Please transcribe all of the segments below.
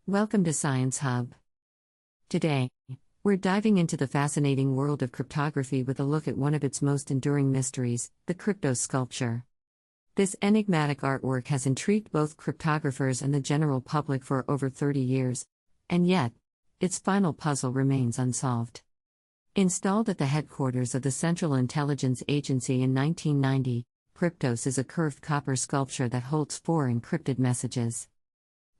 Welcome to Science Hub. Today, we're diving into the fascinating world of cryptography with a look at one of its most enduring mysteries, the Kryptos sculpture. This enigmatic artwork has intrigued both cryptographers and the general public for over 30 years, and yet, its final puzzle remains unsolved. Installed at the headquarters of the Central Intelligence Agency in 1990, Kryptos is a curved copper sculpture that holds 4 encrypted messages.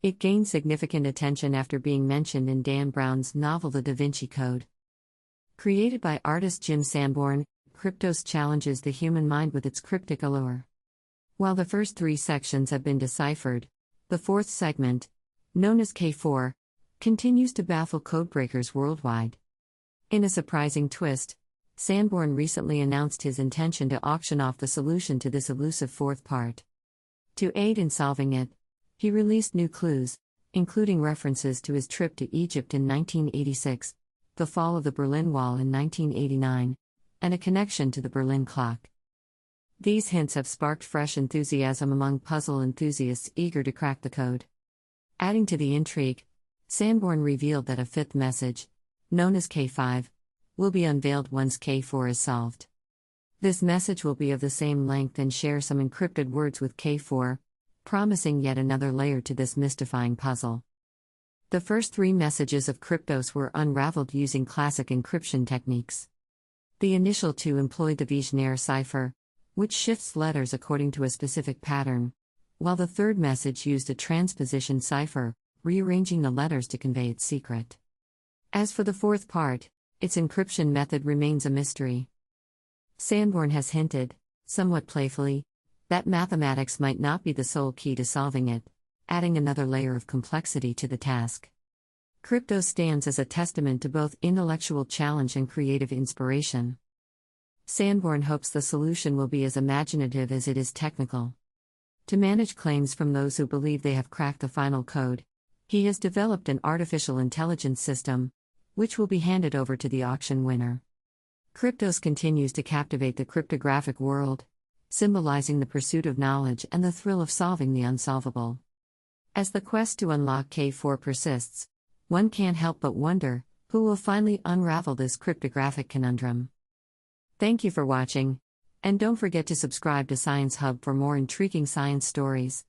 It gained significant attention after being mentioned in Dan Brown's novel The Da Vinci Code. Created by artist Jim Sanborn, Kryptos challenges the human mind with its cryptic allure. While the first 3 sections have been deciphered, the 4th segment, known as K4, continues to baffle codebreakers worldwide. In a surprising twist, Sanborn recently announced his intention to auction off the solution to this elusive 4th part. To aid in solving it, he released new clues, including references to his trip to Egypt in 1986, the fall of the Berlin Wall in 1989, and a connection to the Berlin clock. These hints have sparked fresh enthusiasm among puzzle enthusiasts eager to crack the code. Adding to the intrigue, Sanborn revealed that a 5th message, known as K5, will be unveiled once K4 is solved. This message will be of the same length and share some encrypted words with K4, promising yet another layer to this mystifying puzzle. The first 3 messages of Kryptos were unraveled using classic encryption techniques. The initial 2 employed the Vigenère cipher, which shifts letters according to a specific pattern, while the 3rd message used a transposition cipher, rearranging the letters to convey its secret. As for the 4th part, its encryption method remains a mystery. Sanborn has hinted, somewhat playfully, that mathematics might not be the sole key to solving it, adding another layer of complexity to the task. Kryptos stands as a testament to both intellectual challenge and creative inspiration. Sanborn hopes the solution will be as imaginative as it is technical. To manage claims from those who believe they have cracked the final code, he has developed an artificial intelligence system, which will be handed over to the auction winner. Kryptos continues to captivate the cryptographic world, symbolizing the pursuit of knowledge and the thrill of solving the unsolvable. As the quest to unlock K4 persists, one can't help but wonder, who will finally unravel this cryptographic conundrum? Thank you for watching, and don't forget to subscribe to Science Hub for more intriguing science stories.